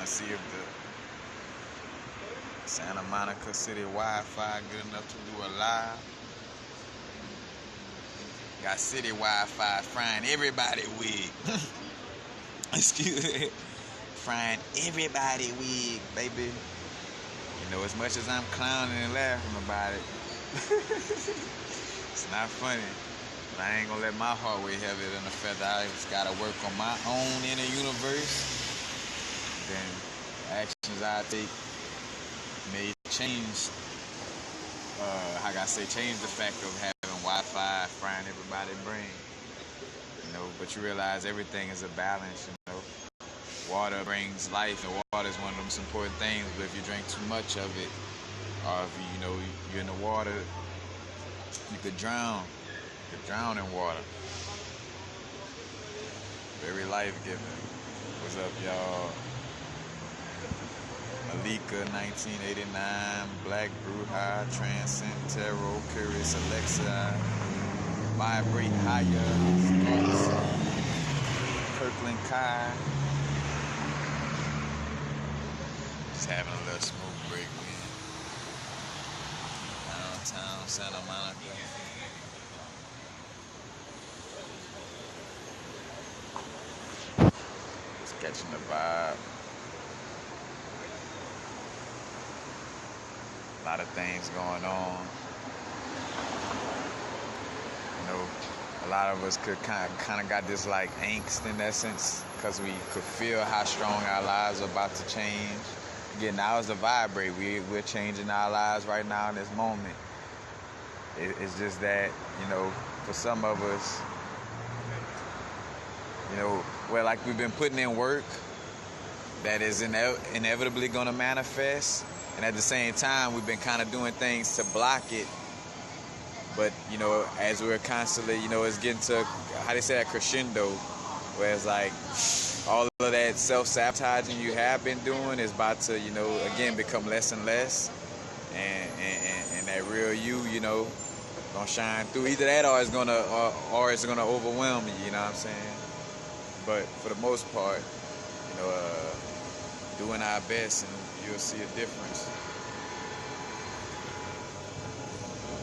to see if the Santa Monica City Wi-Fi good enough to do a live. Got city Wi-Fi frying everybody wig. Excuse me. Frying everybody wig, baby. You know, as much as I'm clowning and laughing about it, it's not funny. But I ain't gonna let my heart weigh heavier than a feather. I just gotta work on my own inner universe. Then the actions I take may change, change the fact of having Wi-Fi frying everybody's brain. You know, but you realize everything is a balance, you know. Water brings life, and water is one of the most important things, but if you drink too much of it, or if you're in the water, you could drown. You could drown in water. Very life-giving. What's up, y'all? Malika, 1989, Black Bruja, Transcend, Tarot, Curious, Alexa, Vibrate Higher, Kirkland Kai. Just having a little smoke break, man. Downtown Santa Monica. Just catching the vibe. A lot of things going on. You know, a lot of us could kind of got this like angst in essence, because we could feel how strong our lives are about to change. Again, now is the vibrate. We're changing our lives right now in this moment. It's just that, you know, for some of us, you know, where like we've been putting in work that is inevitably going to manifest. And at the same time, we've been kind of doing things to block it. But, you know, as we're constantly, you know, it's getting to, how they say that, crescendo, where it's like all of that self-sabotaging you have been doing is about to, you know, again, become less and less. And that real you know, gonna shine through. Either that or it's gonna overwhelm you, you know what I'm saying? But for the most part, you know, doing our best, and you'll see a difference.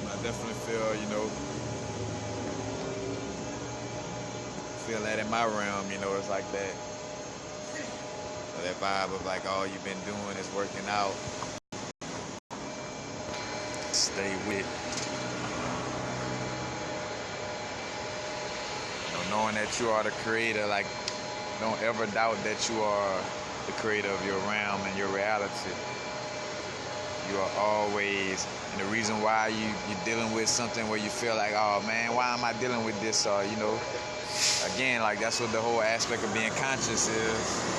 I definitely feel, you know, that in my realm, you know, it's like that. That vibe of like all you've been doing is working out. Stay with. You know, knowing that you are the creator, like, don't ever doubt that you are the creator of your realm and your reality. You are always, and the reason why you're dealing with something where you feel like, oh man, why am I dealing with this? Or, you know, again, like that's what the whole aspect of being conscious is.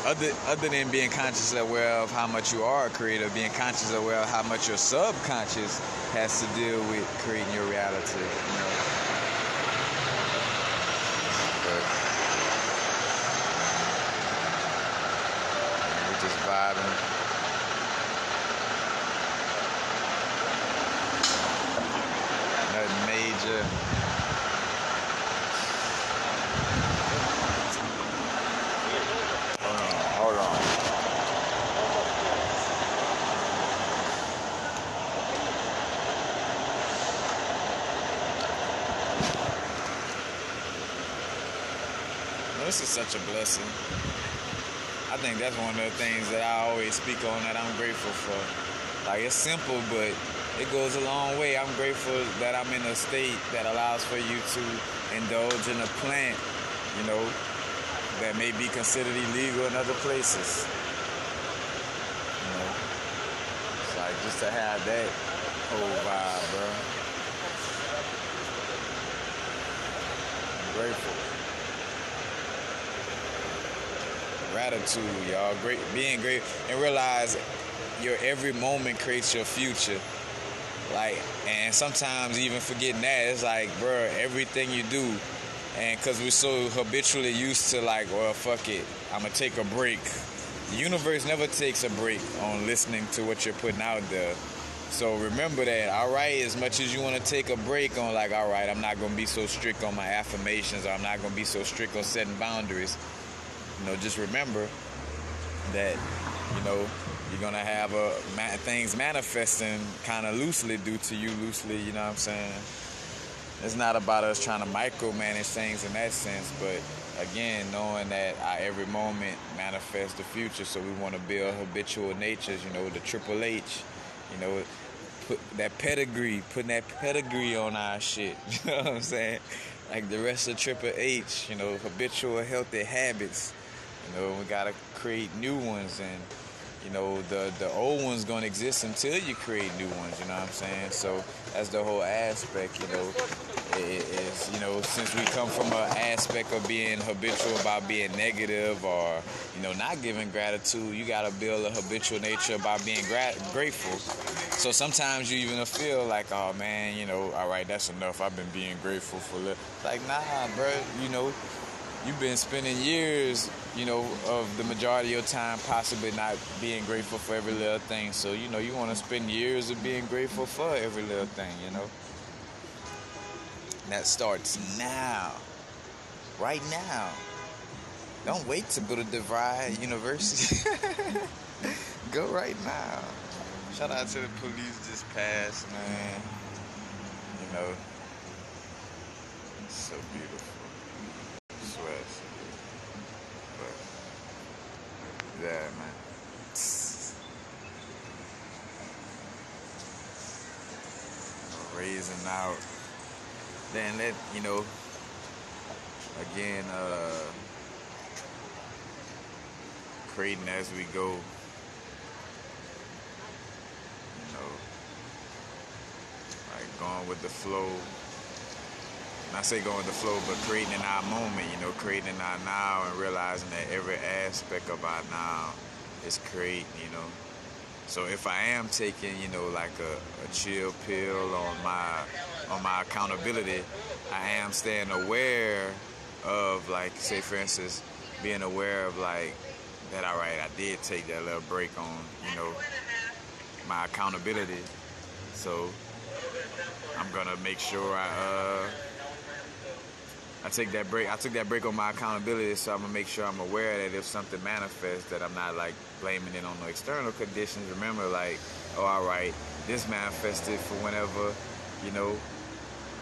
Other than being consciously aware of how much you are a creator, being consciously aware of how much your subconscious has to deal with creating your reality, you know. Just vibing. Nothing major. Hold on. This is such a blessing. I think that's one of the things that I always speak on that I'm grateful for. Like, it's simple, but it goes a long way. I'm grateful that I'm in a state that allows for you to indulge in a plant, you know, that may be considered illegal in other places. You know, it's like just to have that whole vibe, bro. I'm grateful. Gratitude, y'all. Being great, and realize your every moment creates your future. Like, and sometimes even forgetting that, it's like, bro, everything you do, and because we're so habitually used to like, well, fuck it, I'm gonna take a break. The universe never takes a break on listening to what you're putting out there. So remember that, all right, as much as you want to take a break on, like, all right, I'm not going to be so strict on my affirmations, or I'm not going to be so strict on setting boundaries. Just remember that, you're going to have things manifesting kind of loosely due to you loosely, you know what I'm saying? It's not about us trying to micromanage things in that sense, but again, knowing that our every moment manifests the future, so we want to build habitual natures, the Triple H, putting that pedigree on our shit, you know what I'm saying? Like the rest of Triple H, habitual healthy habits, we gotta create new ones, and the old one's gonna exist until you create new ones, you know what I'm saying? So that's the whole aspect, is, since we come from an aspect of being habitual about being negative or, not giving gratitude, you gotta build a habitual nature about being grateful. So sometimes you even feel like, oh man, all right, that's enough. I've been being grateful for like, nah, bro, you've been spending years, of the majority of your time possibly not being grateful for every little thing. So, you want to spend years of being grateful for every little thing, And that starts now. Right now. Don't wait to go to DeVry University. Go right now. Shout out to the police just passed, man. It's so beautiful. I swear it's so beautiful. But, yeah, man. Raising out. Then let, again, creating as we go. Like going with the flow. And I say going with the flow, but creating in our moment, creating in our now, and realizing that every aspect of our now is creating, So if I am taking, like a chill pill on my accountability, I am staying aware of, like, say for instance, being aware of like that, all right, I did take that little break on, my accountability. So I'm gonna make sure I take that break. I took that break on my accountability, so I'm gonna make sure I'm aware that if something manifests, that I'm not like blaming it on the external conditions. Remember, like, oh, all right, this manifested for whenever,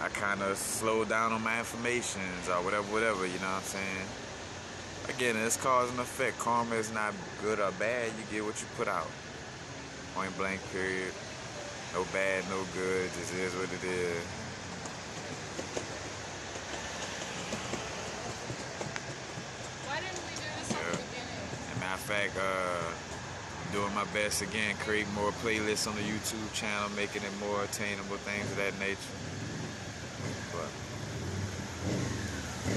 I kind of slowed down on my affirmations or whatever. You know what I'm saying? Again, it's cause and effect. Karma is not good or bad. You get what you put out. Point blank. Period. No bad, no good. Just is what it is. Matter of fact, doing my best again, create more playlists on the YouTube channel, making it more attainable, things of that nature. But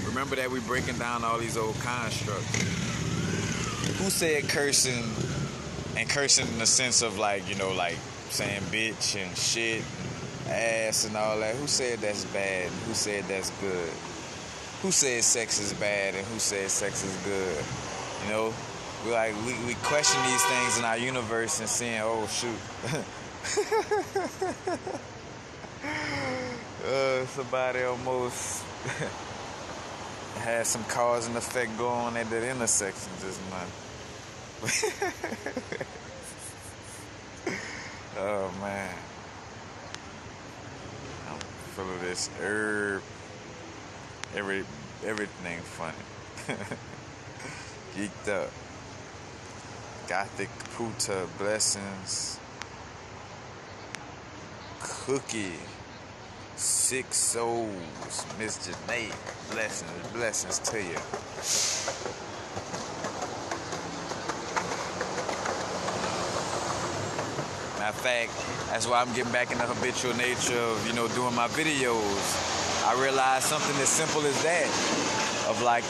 remember that we're breaking down all these old constructs. Who said cursing, and cursing in the sense of like, like saying bitch and shit, ass and all that? Who said that's bad? Who said that's good? Who said sex is bad and who said sex is good? We question these things in our universe and seeing, oh shoot, somebody almost had some cause and effect going on at that intersection just now. Oh man, I'm full of this herb. Everything funny. Geeked up. Gothic Puta, blessings. Cookie, Six Souls, Miss Janae, blessings to you. Matter of fact, that's why I'm getting back in the habitual nature of, doing my videos. I realized something as simple as that, of like,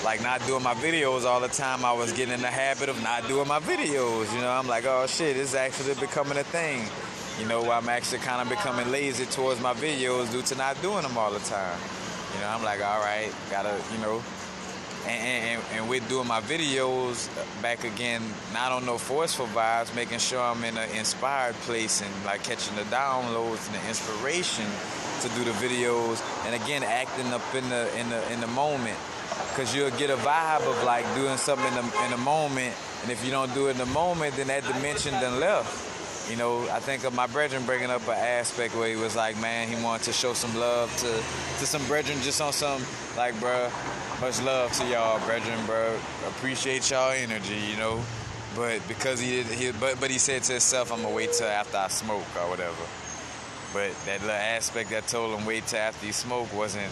like not doing my videos all the time. I was getting in the habit of not doing my videos. I'm like, oh shit, it's actually becoming a thing. I'm actually kind of becoming lazy towards my videos due to not doing them all the time. I'm like, all right, gotta, and with doing my videos back again, not on no forceful vibes, making sure I'm in an inspired place and like catching the downloads and the inspiration to do the videos, and again acting up in the moment, because you'll get a vibe of like doing something in the moment, and if you don't do it in the moment, then that dimension done left. You know, I think of my brethren bringing up an aspect where he was like, man, he wanted to show some love to some brethren, just on some, like, bruh, much love to y'all, brethren, bruh. Appreciate y'all energy, you know. But because he said to himself, I'm going to wait till after I smoke or whatever. But that little aspect that told him wait till after he smoke wasn't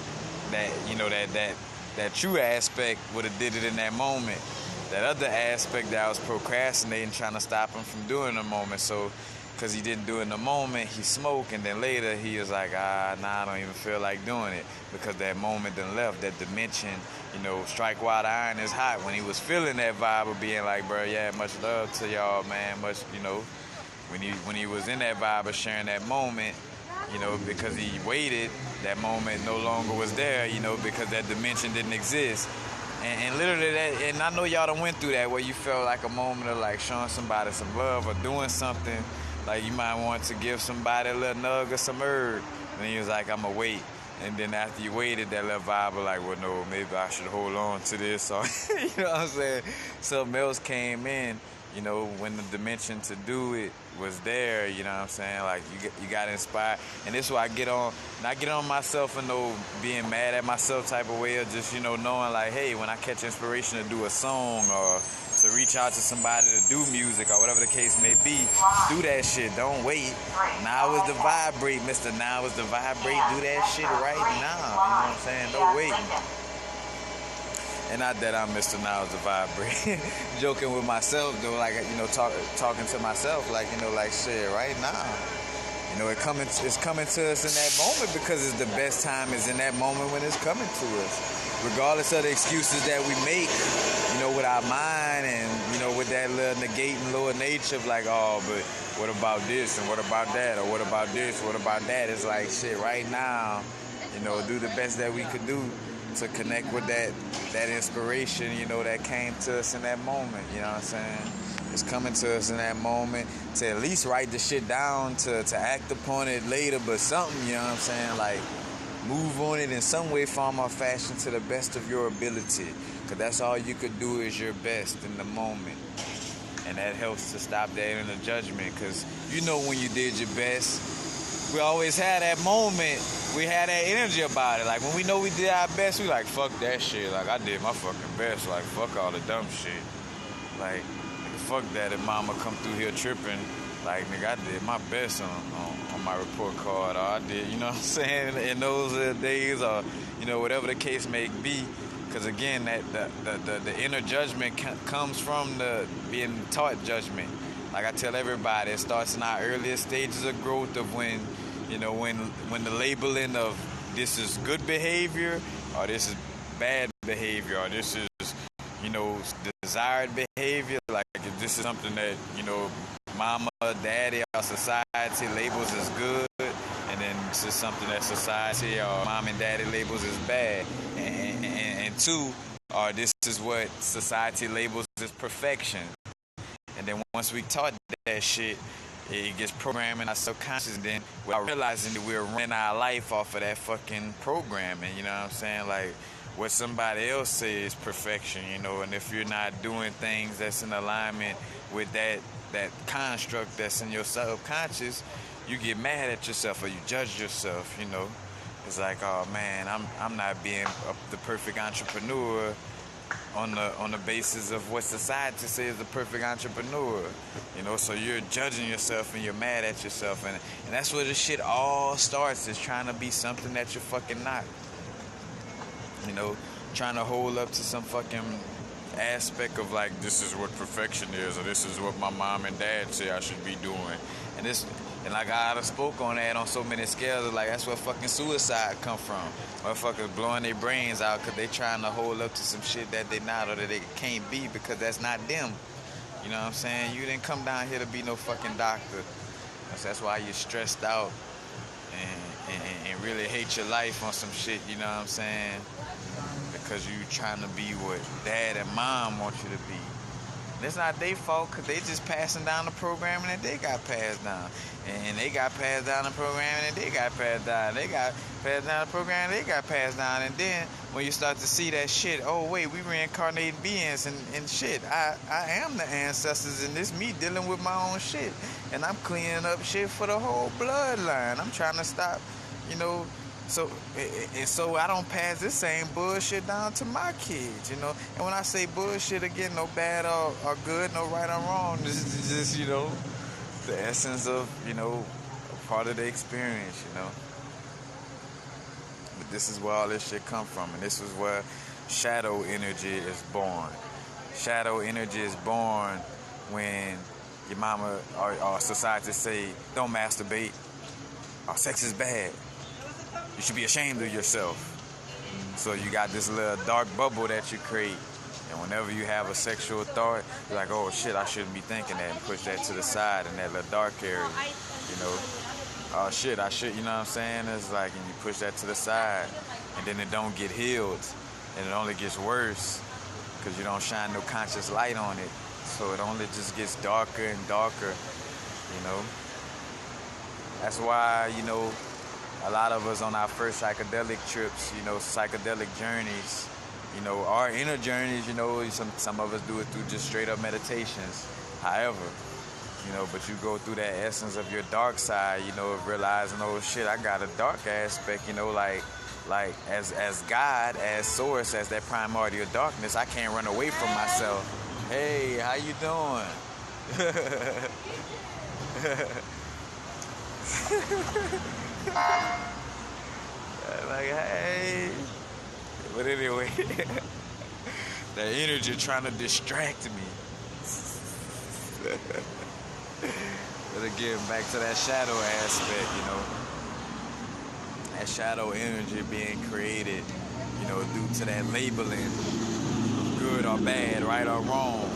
that, you know, that true aspect would have did it in that moment. That other aspect that I was procrastinating, trying to stop him from doing the moment. So, because he didn't do it in the moment, he smoked, and then later he was like, nah, I don't even feel like doing it, because that moment done left, that dimension, you know, strike while the iron is hot. When he was feeling that vibe of being like, bro, yeah, much love to y'all, man, much, you know, when he was in that vibe of sharing that moment, you know, because he waited, that moment no longer was there, you know, because that dimension didn't exist. And literally that, and I know y'all done went through that, where you felt like a moment of like showing somebody some love or doing something, like you might want to give somebody a little nug or some herb, and he was like, I'ma wait. And then after you waited, that little vibe of like, well, no, maybe I should hold on to this, or you know what I'm saying? Something else came in, you know, when the dimension to do it was there, you know what I'm saying? Like, you got inspired. And this is why I get on, not get on myself and no being mad at myself type of way, or just, you know, knowing like, hey, when I catch inspiration to do a song or to reach out to somebody to do music or whatever the case may be, do that shit. Don't wait. Now is the vibrate, Mr. Now is the vibrate. Do that shit right now. You know what I'm saying? Don't wait. And not that I'm Mr. Now is the vibrate. Joking with myself, though, like, you know, talking to myself, like, you know, like, shit, right now. You know, it's coming to us in that moment, because it's the best time is in that moment when it's coming to us. Regardless of the excuses that we make, you know, with our mind and, you know, with that little negating lower nature of like, oh, but what about this and what about that, or what about this, what about that? It's like, shit, right now, you know, do the best that we could do to connect with that inspiration, you know, that came to us in that moment, you know what I'm saying? It's coming to us in that moment, to at least write the shit down, to act upon it later, but something, you know what I'm saying? Like, move on it in some way, form, or fashion to the best of your ability, because that's all you could do is your best in the moment. And that helps to stop that inner judgment, because you know when you did your best, we always had that moment, we had that energy about it. Like, when we know we did our best, we like, fuck that shit. Like, I did my fucking best. Like, fuck all the dumb shit. Like, fuck that if mama come through here tripping. Like, nigga, I did my best on my report card. Or I did, you know what I'm saying, in those days, or, you know, whatever the case may be. Because, again, that the inner judgment comes from the being taught judgment. Like I tell everybody, it starts in our earliest stages of growth, of when, you know, when the labeling of this is good behavior, or this is bad behavior, or this is, you know, desired behavior. Like, if this is something that, you know, mama, daddy, or society labels as good, and then this is something that society or mom and daddy labels as bad. And two, or this is what society labels as perfection. And then once we taught that shit, it gets programmed in our subconscious, and then without realizing that we're running our life off of that fucking programming, you know what I'm saying? Like, what somebody else says is perfection, you know, and if you're not doing things that's in alignment with that construct that's in your subconscious, you get mad at yourself, or you judge yourself, you know. It's like, oh man, I'm not being the perfect entrepreneur on the basis of what society says the perfect entrepreneur, you know. So you're judging yourself and you're mad at yourself, and that's where this shit all starts, is trying to be something that you're fucking not, you know, trying to hold up to some fucking aspect of like, this is what perfection is, or this is what my mom and dad say I should be doing, and like I spoke on that on so many scales, like that's where fucking suicide come from. Motherfuckers blowing their brains out because they trying to hold up to some shit that they not, or that they can't be, because that's not them. You know what I'm saying? You didn't come down here to be no fucking doctor. That's why you're stressed out and really hate your life on some shit, you know what I'm saying? because you trying to be what dad and mom want you to be. It's not their fault, because they just passing down the programming that they got passed down. And they got passed down the programming that they got passed down. They got passed down the programming they got passed down. And then when you start to see that shit, oh wait, we reincarnated beings and shit. I am the ancestors, and this me dealing with my own shit. And I'm cleaning up shit for the whole bloodline. I'm trying to stop, you know. So I don't pass this same bullshit down to my kids, you know. And when I say bullshit, again, no bad or good, no right or wrong. This is just, you know, the essence of, you know, part of the experience, you know. But this is where all this shit come from, and this is where shadow energy is born. Shadow energy is born when your mama or society say, don't masturbate, or sex is bad. You should be ashamed of yourself. So you got this little dark bubble that you create. And whenever you have a sexual thought, you're like, oh shit, I shouldn't be thinking that, and push that to the side in that little dark area. You know, oh shit, I should, you know what I'm saying? It's like, and you push that to the side, and then it don't get healed. And it only gets worse because you don't shine no conscious light on it. So it only just gets darker and darker, you know. That's why, you know, a lot of us on our first psychedelic trips, you know, psychedelic journeys, you know, our inner journeys, you know, some of us do it through just straight up meditations. However, you know, but you go through that essence of your dark side, you know, of realizing, oh shit, I got a dark aspect, you know, like as God, as source, as that primordial darkness, I can't run away from myself. Hey, how you doing? Like, hey. But anyway, that energy trying to distract me. But again, back to that shadow aspect, you know. That shadow energy being created, you know, due to that labeling, good or bad, right or wrong.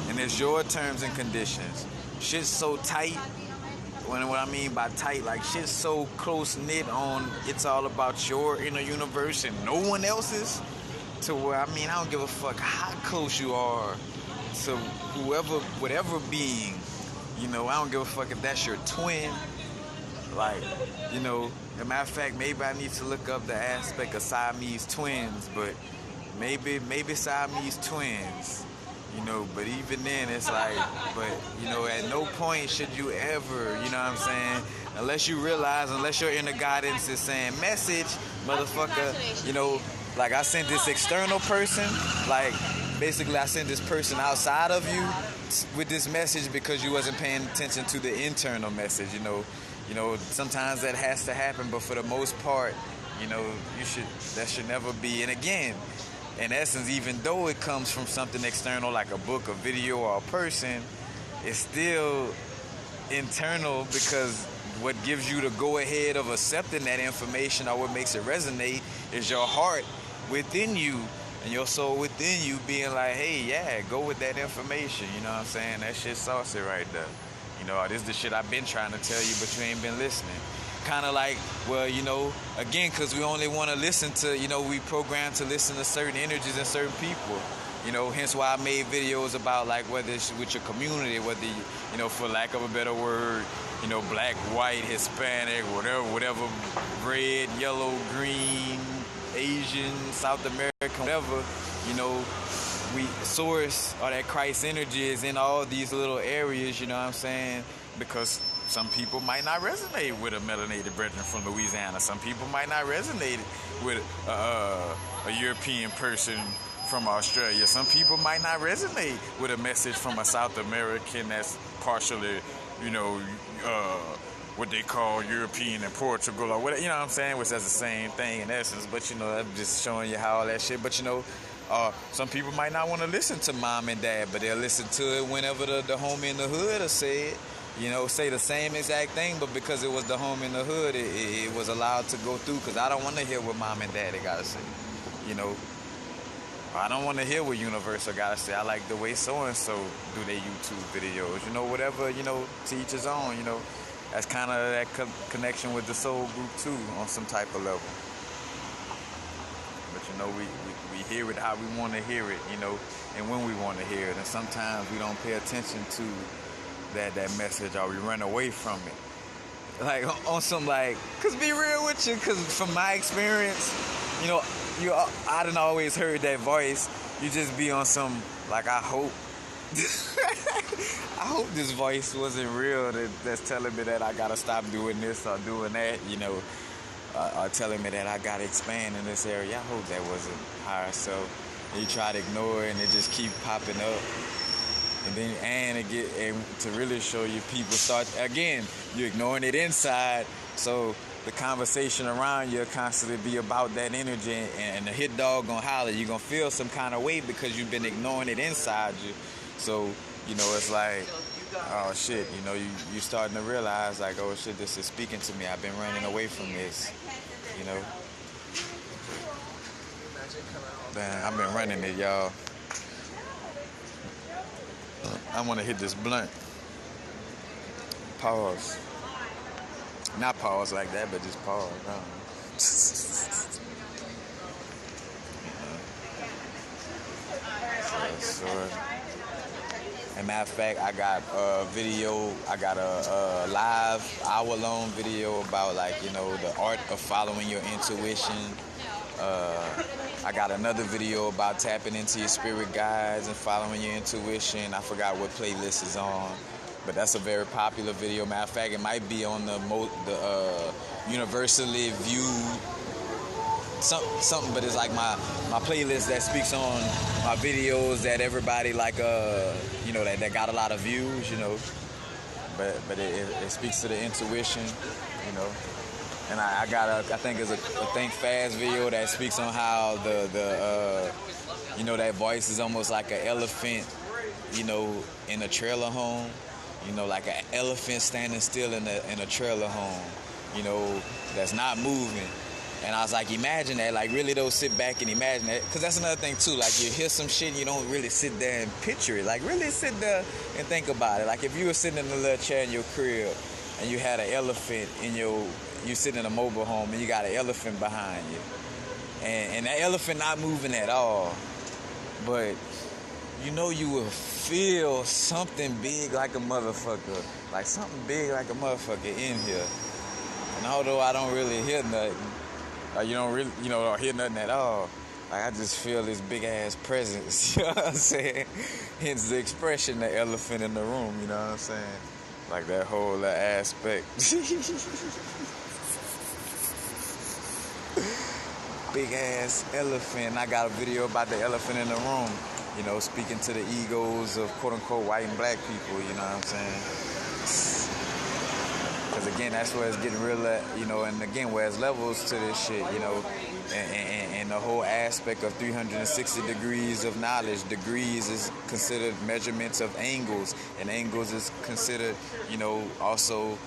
And it's your terms and conditions. Shit's so tight. What I mean by tight, like shit's so close knit on it's all about your inner universe and no one else's, to where, I mean, I don't give a fuck how close you are to whoever, whatever being, you know, I don't give a fuck if that's your twin. Like, you know, as a matter of fact, maybe I need to look up the aspect of Siamese twins, but maybe Siamese twins. You know, but even then, it's like, but, you know, at no point should you ever, you know what I'm saying, unless you realize, unless your inner guidance is saying, message, motherfucker, you know, like I sent this external person, like, basically I sent this person outside of you with this message because you wasn't paying attention to the internal message, you know, sometimes that has to happen, but for the most part, you know, that should never be, and again, in essence, even though it comes from something external like a book, a video, or a person, it's still internal, because what gives you the go-ahead of accepting that information, or what makes it resonate, is your heart within you and your soul within you being like, hey, yeah, go with that information. You know what I'm saying? That shit saucy right there. You know, this is the shit I've been trying to tell you, but you ain't been listening. Kind of like, well, you know, again, because we only want to listen to, you know, we programmed to listen to certain energies and certain people, you know, hence why I made videos about, like, whether it's with your community, whether, you know, for lack of a better word, you know, black, white, Hispanic, whatever, red, yellow, green, Asian, South American, whatever, you know, we source, or that Christ energy is in all these little areas, you know what I'm saying, because some people might not resonate with a melanated brethren from Louisiana. Some people might not resonate with a European person from Australia. Some people might not resonate with a message from a South American that's partially, you know, what they call European and Portugal, or whatever, you know what I'm saying, which is the same thing in essence. But, you know, I'm just showing you how all that shit. But, you know, some people might not want to listen to mom and dad, but they'll listen to it whenever the homie in the hood will say it. You know, say the same exact thing, but because it was the home in the hood, it was allowed to go through, because I don't want to hear what mom and daddy got to say, you know. I don't want to hear what Universal got to say. I like the way so-and-so do their YouTube videos, you know, whatever, you know, to each his own, you know. That's kind of that connection with the soul group, too, on some type of level. But you know, we hear it how we want to hear it, you know, and when we want to hear it. And sometimes we don't pay attention to that message, or we run away from it. Like on some like, cause be real with you, cause from my experience, you know, I done always heard that voice. You just be on some like, I hope I hope this voice wasn't real that's telling me that I gotta stop doing this or doing that, you know, or telling me that I gotta expand in this area. I hope that wasn't higher self. And you try to ignore it and it just keep popping up. And then and to really show you, people start again, you're ignoring it inside, so the conversation around you constantly be about that energy, and the hit dog gonna holler. You're gonna feel some kind of way because you've been ignoring it inside you. So, you know, it's like, oh shit, you know, you starting to realize like, oh shit, this is speaking to me. I've been running away from this, you know. Man, I've been running it, y'all. I want to hit this blunt. Pause. Not pause like that, but just pause. So, as a matter of fact, I got a video. I got a live hour-long video about, like, you know, the art of following your intuition. I got another video about tapping into your spirit guides and following your intuition. I forgot what playlist is on, but that's a very popular video. Matter of fact, it might be on the universally viewed something, but it's like my playlist that speaks on my videos that everybody like, you know, that got a lot of views, you know. But it speaks to the intuition, you know. And I think it's a Think Fast video that speaks on how the you know, that voice is almost like an elephant, you know, in a trailer home. You know, like an elephant standing still in a trailer home, you know, that's not moving. And I was like, imagine that, like, really though, sit back and imagine that. Because that's another thing too, like, you hear some shit and you don't really sit there and picture it. Like, really sit there and think about it. Like, if you were sitting in a little chair in your crib and you had an elephant you sit in a mobile home and you got an elephant behind you, and that elephant not moving at all, but you know you will feel something big like a motherfucker, like something big like a motherfucker in here. And although I don't really hear nothing, or you don't really, you know, don't hear nothing at all, like, I just feel this big ass presence, you know what I'm saying? Hence the expression, the elephant in the room, you know what I'm saying? Like that whole aspect. Big ass elephant. I got a video about the elephant in the room, you know, speaking to the egos of quote unquote white and black people, you know what I'm saying? Because again, that's where it's getting real at, you know, and again, where there's levels to this shit, you know, and the whole aspect of 360 degrees of knowledge. Degrees is considered measurements of angles, and angles is considered, you know, also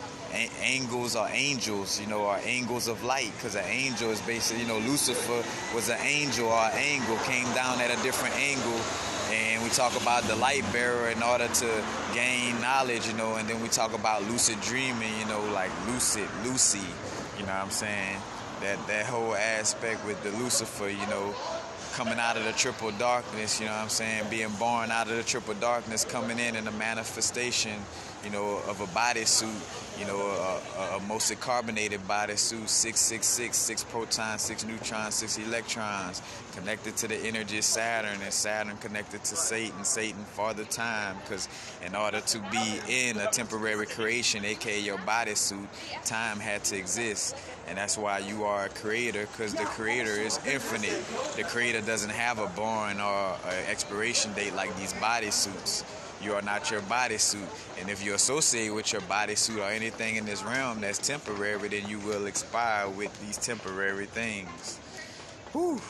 angles are angels, you know, are angles of light, because an angel is basically, you know, Lucifer was an angel, or an angle, came down at a different angle, and we talk about the light bearer in order to gain knowledge, you know, and then we talk about lucid dreaming, you know, like Lucy, you know what I'm saying, that whole aspect with the Lucifer, you know, coming out of the triple darkness, you know what I'm saying, being born out of the triple darkness, coming in a manifestation, you know, of a bodysuit, you know, a mostly carbonated bodysuit, 666, 6 protons, 6 neutrons, 6 electrons, connected to the energy of Saturn, and Saturn connected to Satan Father Time, because in order to be in a temporary creation, aka your bodysuit, time had to exist. And that's why you are a creator, because the creator is infinite. The creator doesn't have a born or an expiration date like these bodysuits. You are not your bodysuit. And if you associate with your bodysuit or anything in this realm that's temporary, then you will expire with these temporary things. Whew.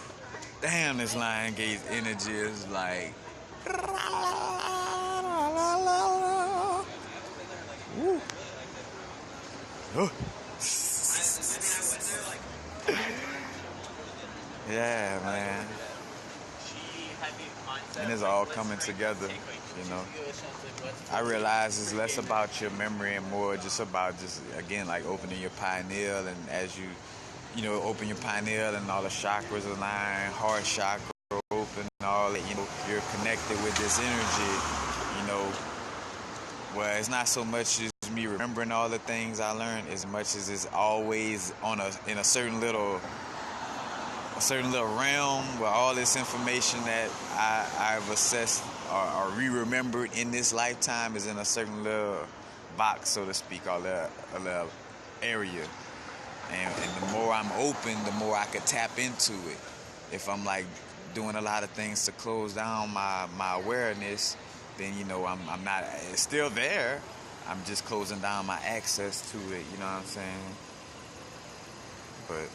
Damn, this Lion Gate energy is like... Woo. Yeah, man. And it's all coming together, you know. I realize it's less about your memory and more just about again, like opening your pineal, and as you open your pineal and all the chakras align, heart chakra open, all that, you're connected with this energy, well, it's not so much as me remembering all the things I learned as much as it's always in a certain little realm where all this information that I've assessed or re-remembered in this lifetime is in a certain little box, so to speak, or a little area. And the more I'm open, the more I could tap into it. If I'm like doing a lot of things to close down my awareness, then I'm not. It's still there. I'm just closing down my access to it. You know what I'm saying? But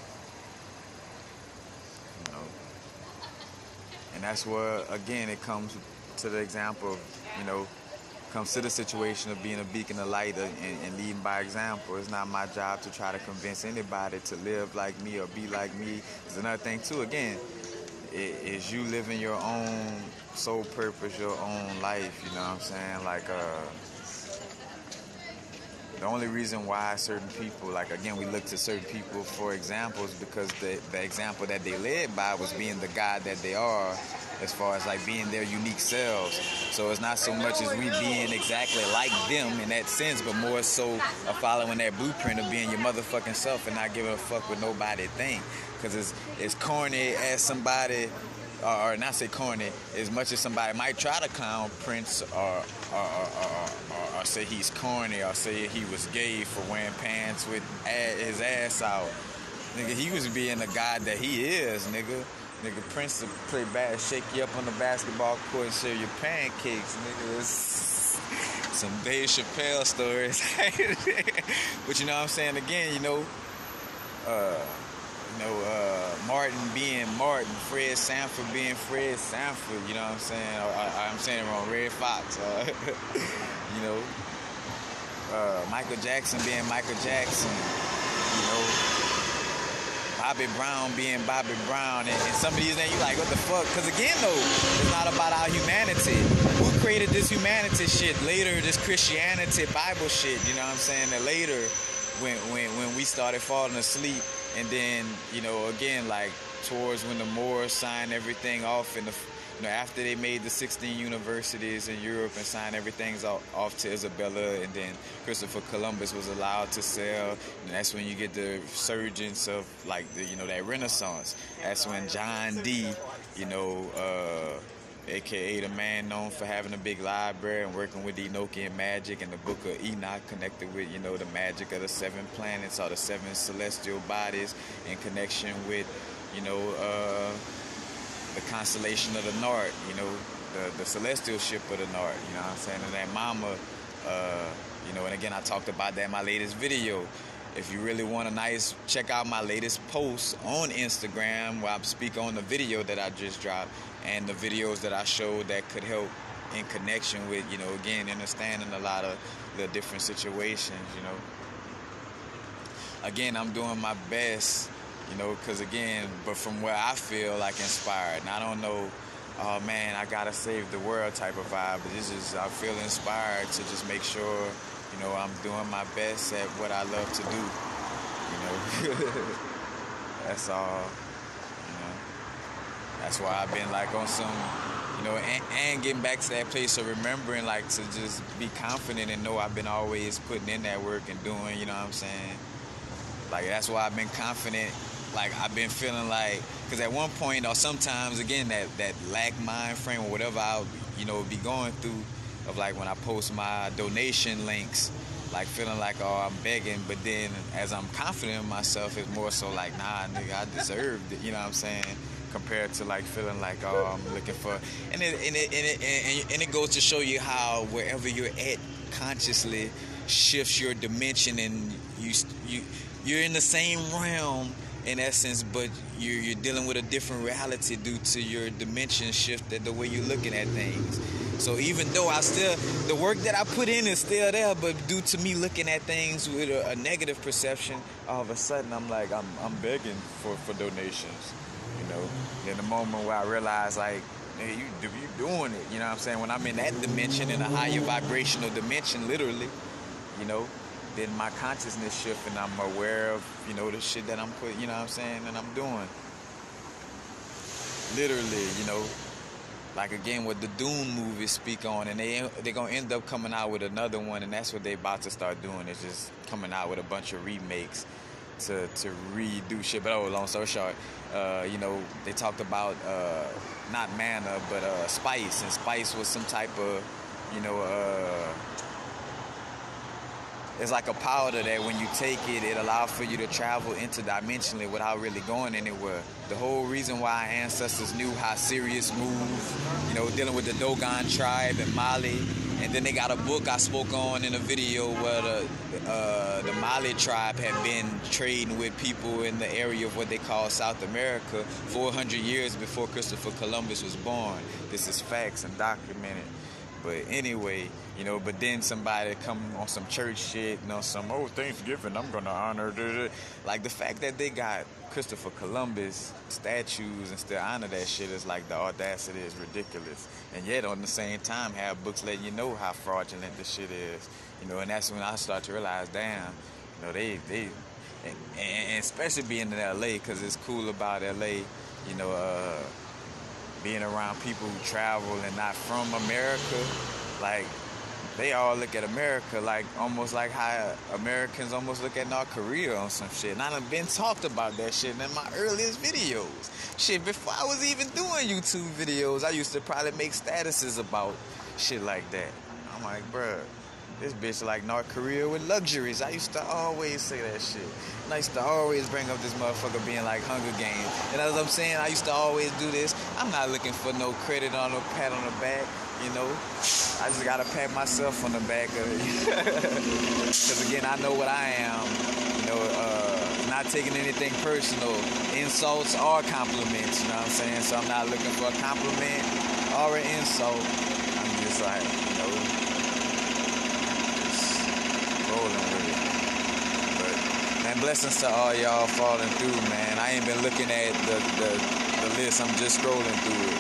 and that's where again it comes to the example of comes to the situation of being a beacon of light and leading by example. It's not my job to try to convince anybody to live like me or be like me. There's another thing too. Again, is you living your own soul purpose, your own life. You know what I'm saying? Like the only reason why certain people, like again, we look to certain people for examples because the example that they led by was being the God that they are, as far as like being their unique selves. So it's not so much as we being exactly like them in that sense, but more so of following that blueprint of being your motherfucking self and not giving a fuck what nobody think. Because it's corny as somebody, or not say corny, as much as somebody might try to clown Prince or say he's corny or say he was gay for wearing pants with his ass out. Nigga, he was being the God that he is, nigga. Nigga, Prince would play shake you up on the basketball court and share your pancakes, nigga. It's some Dave Chappelle stories. But you know what I'm saying? Again, Martin being Martin, Fred Sanford being Fred Sanford, you know what I'm saying? I'm saying it wrong, Red Fox. Michael Jackson being Michael Jackson, Bobby Brown being Bobby Brown, and some of these names you like, what the fuck? Because again, though, it's not about our humanity. Who created this humanity shit? Later, this Christianity, Bible shit, you know what I'm saying? That later, when we started falling asleep, and then, again, like towards when the Moors signed everything off in the, after they made the 16 universities in Europe and signed everything off to Isabella, and then Christopher Columbus was allowed to sail, and that's when you get the resurgence of like that Renaissance. That's when John Dee, aka the man known for having a big library and working with Enochian magic and the Book of Enoch, connected with the magic of the 7 planets or the 7 celestial bodies, in connection with the constellation of the North, the celestial ship of the North, you know what I'm saying? And that mama, and again, I talked about that in my latest video. If you really want check out my latest post on Instagram where I speak on the video that I just dropped and the videos that I showed that could help in connection with, again, understanding a lot of the different situations, Again, I'm doing my best, because again, but from where I feel like inspired, and I don't know, oh man, I gotta save the world type of vibe, but this is, I feel inspired to just make sure, I'm doing my best at what I love to do, That's all, That's why I've been like on some, and getting back to that place of remembering, like, to just be confident and know I've been always putting in that work and doing, you know what I'm saying? Like, that's why I've been confident. Like, I've been feeling like, because at one point, or sometimes, again, that lack mind frame or whatever I'll, be going through, of like when I post my donation links, like feeling like, oh, I'm begging, but then as I'm confident in myself, it's more so like, nah, nigga, I deserved it, you know what I'm saying? Compared to like feeling like, oh, I'm looking for, and it goes to show you how wherever you're at consciously shifts your dimension, and you're in the same realm in essence, but you're dealing with a different reality due to your dimension shifted the way you're looking at things. So even though the work that I put in is still there, but due to me looking at things with a negative perception, all of a sudden I'm like, I'm begging for donations, Then the moment where I realize, like, hey, you doing it, you know what I'm saying? When I'm in that dimension, in a higher vibrational dimension, literally, then my consciousness shift and I'm aware of, you know, the shit that I'm putting, you know what I'm saying, and I'm doing. Literally, you know, like again what the Dune movies speak on, and they're gonna end up coming out with another one, and that's what they about to start doing, is just coming out with a bunch of remakes to redo shit. But long story short, you know, they talked about not mana but spice, and spice was some type of, you know, it's like a powder that when you take it, it allows for you to travel interdimensionally without really going anywhere. The whole reason why our ancestors knew how Sirius moved, you know, dealing with the Dogon tribe and Mali. And then they got a book I spoke on in a video where the Mali tribe had been trading with people in the area of what they call South America 400 years before Christopher Columbus was born. This is facts and documented. But anyway, you know, but then somebody come on some church shit, you know, some, oh, Thanksgiving, I'm going to honor, like the fact that they got Christopher Columbus statues and still honor that shit is like, the audacity is ridiculous. And yet on the same time have books letting you know how fraudulent this shit is, you know, and that's when I start to realize, damn, you know, and especially being in LA, because it's cool about LA, you know, being around people who travel and not from America, like they all look at America like almost like how Americans almost look at North Korea on some shit. And I done been talked about that shit in my earliest videos. Shit, before I was even doing YouTube videos, I used to probably make statuses about shit like that. I'm like, bruh, this bitch like North Korea with luxuries. I used to always say that shit. And I used to always bring up this motherfucker being like Hunger Games. And as I'm saying, I used to always do this. I'm not looking for no credit on no pat on the back, you know. I just gotta pat myself on the back of it. Because again, I know what I am. You know, not taking anything personal. Insults or compliments, you know what I'm saying? So I'm not looking for a compliment or an insult. I'm just like, you know, rolling with it. But man, blessings to all y'all falling through, man. I ain't been looking at the list. I'm just scrolling through it.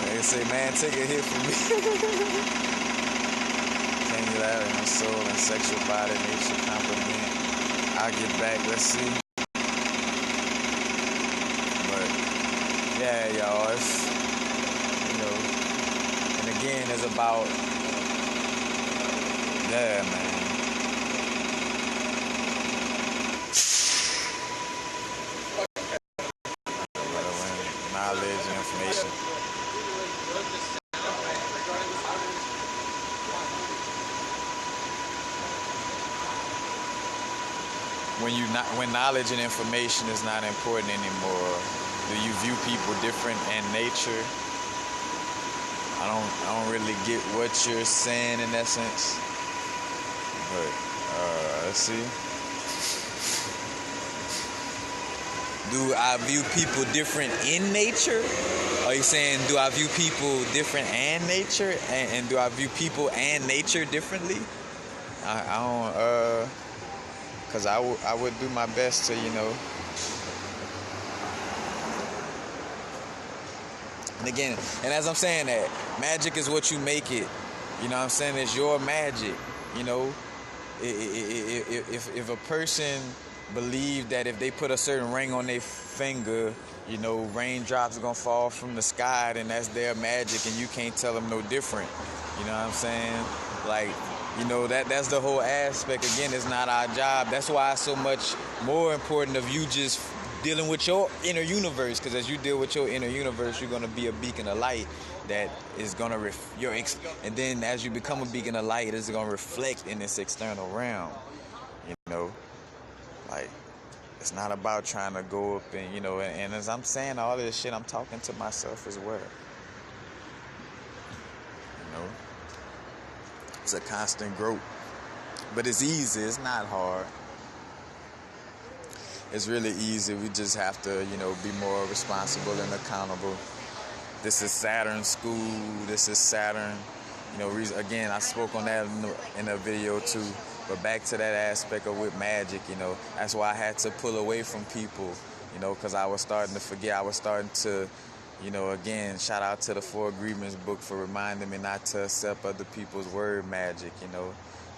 They say, man, take a hit from me. Singularity in soul and sexual body, nature, compliment. I'll get back. Let's see. But yeah, y'all, it's, you know, and again, it's about, yeah, man. Knowledge and information. When knowledge and information is not important anymore, do you view people different in nature? I don't really get what you're saying in that sense. But let's see. Do I view people different in nature? Are you saying, do I view people different and nature? And do I view people and nature differently? I don't, because I would do my best to, you know. And again, and as I'm saying that, magic is what you make it. You know what I'm saying? It's your magic, you know. If a person believe that if they put a certain ring on their finger, you know, raindrops are gonna fall from the sky, then that's their magic and you can't tell them no different. You know what I'm saying? Like, you know, that's the whole aspect. Again, it's not our job. That's why it's so much more important of you just dealing with your inner universe, because as you deal with your inner universe, you're gonna be a beacon of light that is gonna and then as you become a beacon of light, it's gonna reflect in this external realm. You know, like, it's not about trying to go up and, you know, and as I'm saying all this shit, I'm talking to myself as well. You know, it's a constant growth, but it's easy. It's not hard. It's really easy. We just have to, you know, be more responsible and accountable. This is Saturn school. This is Saturn. You know, again, I spoke on that in a video too. But back to that aspect of with magic, you know, that's why I had to pull away from people, you know, because I was starting to forget. I was starting to You know, again, shout out to the Four Agreements book for reminding me not to accept other people's word magic, you know.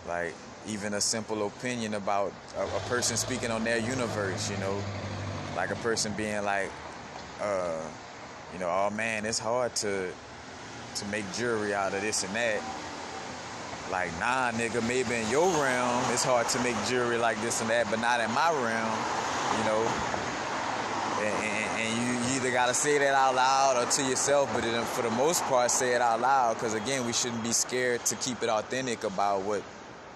Like, even a simple opinion about a person speaking on their universe, you know. Like a person being like, you know, oh man, it's hard to make jewelry out of this and that. Like, nah, nigga, maybe in your realm, it's hard to make jewelry like this and that, but not in my realm, you know. And you either got to say that out loud or to yourself, but for the most part, say it out loud, because, again, we shouldn't be scared to keep it authentic about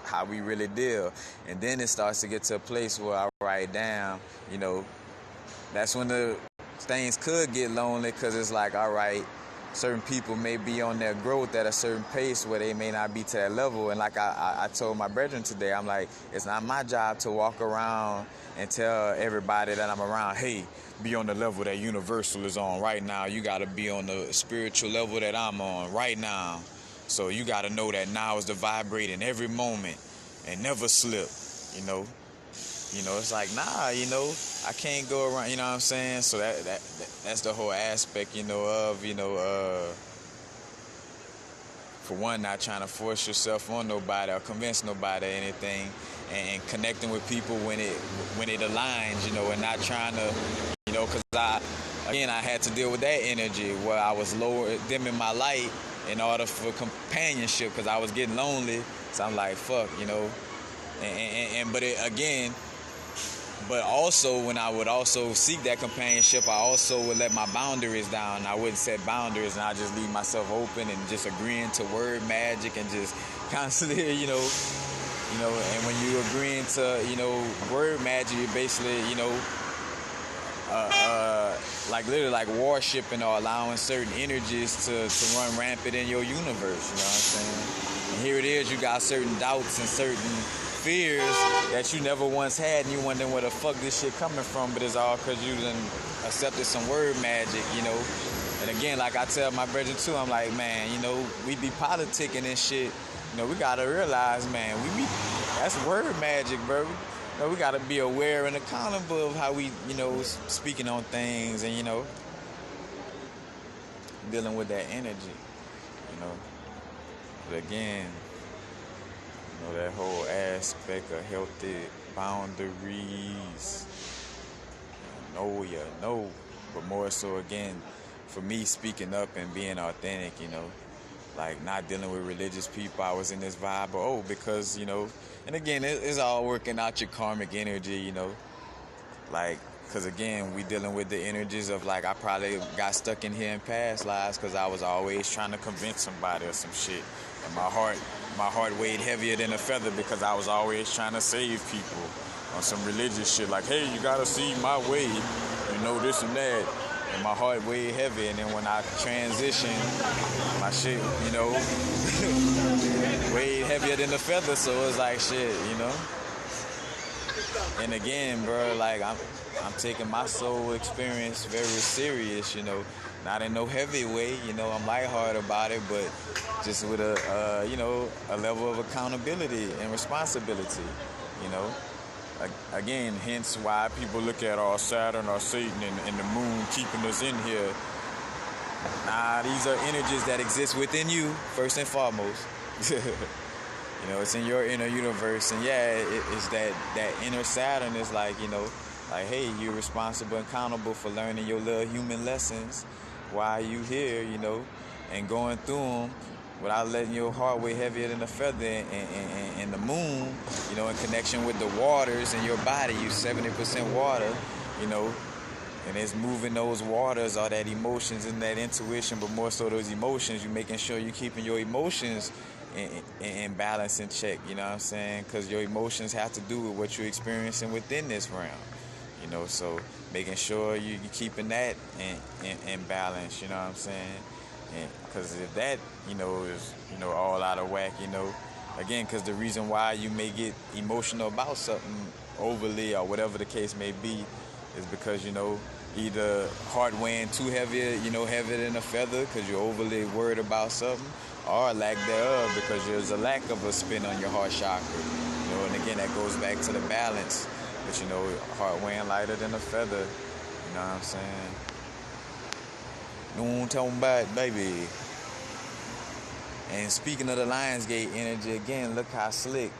how we really deal. And then it starts to get to a place where I write down, you know, that's when the things could get lonely, because it's like, all right, certain people may be on their growth at a certain pace where they may not be to that level. And like I told my brethren today, I'm like, it's not my job to walk around and tell everybody that I'm around, hey, be on the level that Universal is on right now. You got to be on the spiritual level that I'm on right now. So you got to know that now is the vibrating every moment and never slip, you know. You know, it's like, nah, you know, I can't go around, you know what I'm saying? So that's the whole aspect, you know, of, you know, for one, not trying to force yourself on nobody or convince nobody or anything, and connecting with people when it aligns, you know, and not trying to, you know, because I had to deal with that energy where I was dimming my light in order for companionship, because I was getting lonely. So I'm like, fuck, you know, but also, when I would also seek that companionship, I also would let my boundaries down. I wouldn't set boundaries, and I just leave myself open and just agreeing to word magic and just constantly, you know. And when you agreeing to, you know, word magic, you're basically, you know, like literally like worshiping or allowing certain energies to run rampant in your universe. You know what I'm saying? And here it is, you got certain doubts and certain fears that you never once had, and you wondering where the fuck this shit coming from, but it's all because you done accepted some word magic, you know. And again, like I tell my brethren too, I'm like, man, you know, we be politicking and shit. You know, we gotta realize, man, that's word magic, bro. You know, we gotta be aware and accountable of how we, you know, speaking on things and, you know, dealing with that energy, you know. But again, you know, that whole aspect of healthy boundaries. You know. But more so, again, for me, speaking up and being authentic, you know. Like, not dealing with religious people. I was in this vibe, because, you know, and again, it's all working out your karmic energy, you know. Like, because, again, we dealing with the energies of, like, I probably got stuck in here in past lives because I was always trying to convince somebody or some shit. And my heart weighed heavier than a feather because I was always trying to save people on some religious shit. Like, hey, you got to see my way, you know, this and that. And my heart weighed heavy. And then when I transitioned, my shit, you know, weighed heavier than a feather. So it was like, shit, you know. And again, bro, like, I'm taking my soul experience very serious, you know. Not in no heavy way, you know. I'm lighthearted about it, but just with a you know, a level of accountability and responsibility, you know. Again, hence why people look at Saturn or Satan and the moon keeping us in here. Nah, these are energies that exist within you, first and foremost. You know, it's in your inner universe. And yeah, it's that inner Saturn is like, you know, like, hey, you're responsible and accountable for learning your little human lessons while you here, you know, and going through them without letting your heart weigh heavier than a feather. And the moon, you know, in connection with the waters in your body, you're 70% water, you know, and it's moving those waters or that emotions and that intuition, but more so those emotions, you're making sure you're keeping your emotions in balance and check, you know what I'm saying? Because your emotions have to do with what you're experiencing within this realm, you know, so making sure you're keeping that in balance, you know what I'm saying? Because if that, you know, is, you know, all out of whack, you know, again, because the reason why you may get emotional about something overly or whatever the case may be is because, you know, either heart weighing too heavy, you know, heavier than a feather because you're overly worried about something, or lack thereof because there's a lack of a spin on your heart chakra, you know. And again, that goes back to the balance, but, you know, heart weighing lighter than a feather, you know what I'm saying? You know what I'm talking about, baby? And speaking of the Lionsgate energy, again, look how slick.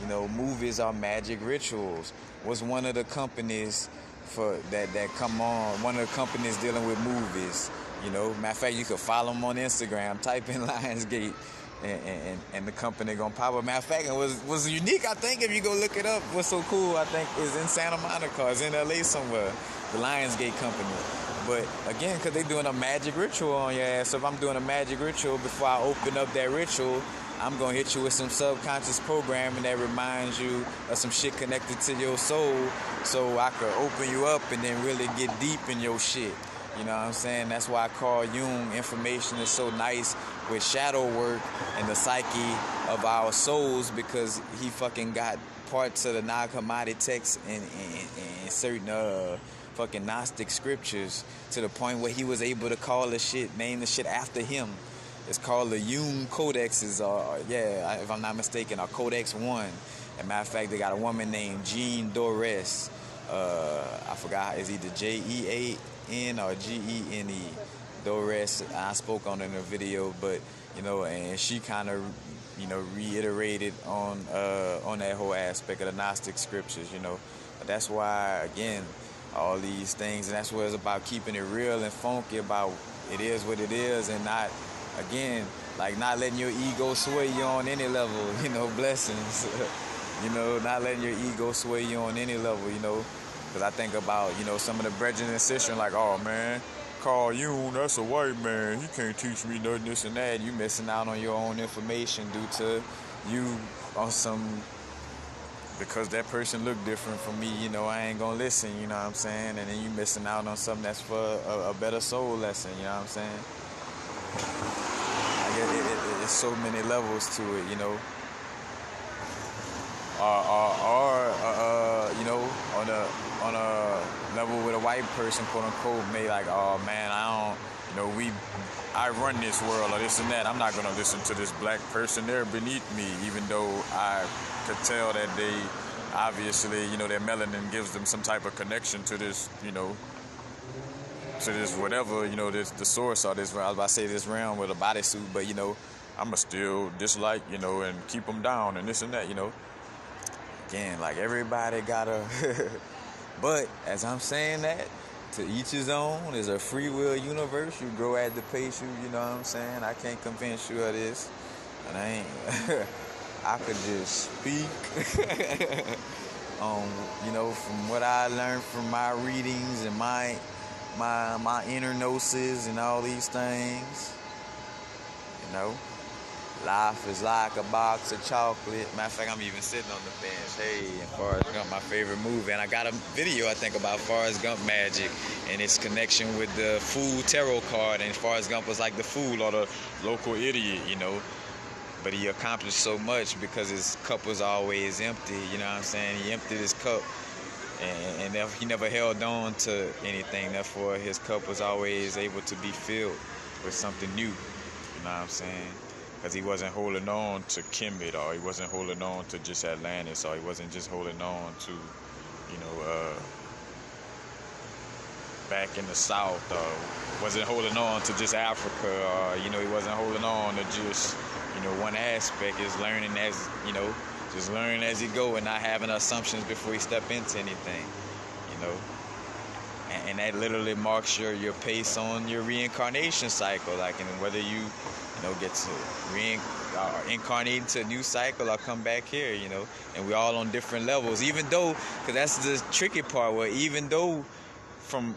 You know, movies are magic rituals. What's one of the companies for that come on? One of the companies dealing with movies. You know, matter of fact, you could follow them on Instagram. Type in Lionsgate, and the company gonna pop up. Matter of fact, it was unique. I think if you go look it up, what's so cool? I think is in Santa Monica, it's in LA somewhere. The Lionsgate company. But again, because they doing a magic ritual on your ass. So if I'm doing a magic ritual, before I open up that ritual, I'm going to hit you with some subconscious programming that reminds you of some shit connected to your soul, so I could open you up and then really get deep in your shit. You know what I'm saying? That's why Carl Jung information is so nice with shadow work and the psyche of our souls, because he fucking got parts of the Nag Hammadi text and certain fucking Gnostic scriptures to the point where he was able to call the shit, name the shit after him. It's called the Jung Codexes, if I'm not mistaken, or Codex 1. As a matter of fact, they got a woman named Jean Dorés. I forgot, is either J-E-A-N or G-E-N-E. Dorés, I spoke on it in a video, but, you know, and she kind of, you know, reiterated on that whole aspect of the Gnostic scriptures, you know. But that's why, again, all these things, and that's what it's about, keeping it real and funky about it is what it is, and not, again, like not letting your ego sway you on any level, you know, blessings, you know, not letting your ego sway you on any level, you know, because I think about, you know, some of the brethren and sisters like, oh man, Carl Jung, that's a white man, he can't teach me nothing, this and that. You missing out on your own information due to you on some, because that person look different from me, you know, I ain't gonna listen, you know what I'm saying? And then you missing out on something that's for a better soul lesson, you know what I'm saying? I guess it's so many levels to it, you know. You know, on a level with a white person, quote unquote, may like, oh man, I don't, you know, I run this world or this and that. I'm not gonna listen to this black person. They're beneath me, even though I could tell that they obviously, you know, their melanin gives them some type of connection to this, you know, to this whatever, you know, this the source or this, I was about to say this realm with a bodysuit, but, you know, I'ma still dislike, you know, and keep them down and this and that, you know. Again, like everybody gotta, but as I'm saying that, to each his own, is a free will universe. You grow at the pace you know what I'm saying? I can't convince you of this, and I ain't, I could just speak you know, from what I learned from my readings and my inner gnosis and all these things, you know. Life is like a box of chocolate. Matter of fact, I'm even sitting on the bench. Hey, and Forrest Gump, my favorite movie. And I got a video, I think, about Forrest Gump magic and its connection with the fool tarot card. And Forrest Gump was like the fool or the local idiot, you know. But he accomplished so much because his cup was always empty, you know what I'm saying? He emptied his cup, and he never held on to anything. Therefore, his cup was always able to be filled with something new, you know what I'm saying? Because he wasn't holding on to Kemet, or he wasn't holding on to just Atlantis, or he wasn't just holding on to, you know, back in the South, or wasn't holding on to just Africa, or, you know, he wasn't holding on to just, you know, one aspect. Is learning as, you know, just learning as he go and not having assumptions before he step into anything, you know. And that literally marks your pace on your reincarnation cycle, like, and whether you know, get to incarnate into a new cycle or come back here, you know. And we're all on different levels, even though, because that's the tricky part, where even though from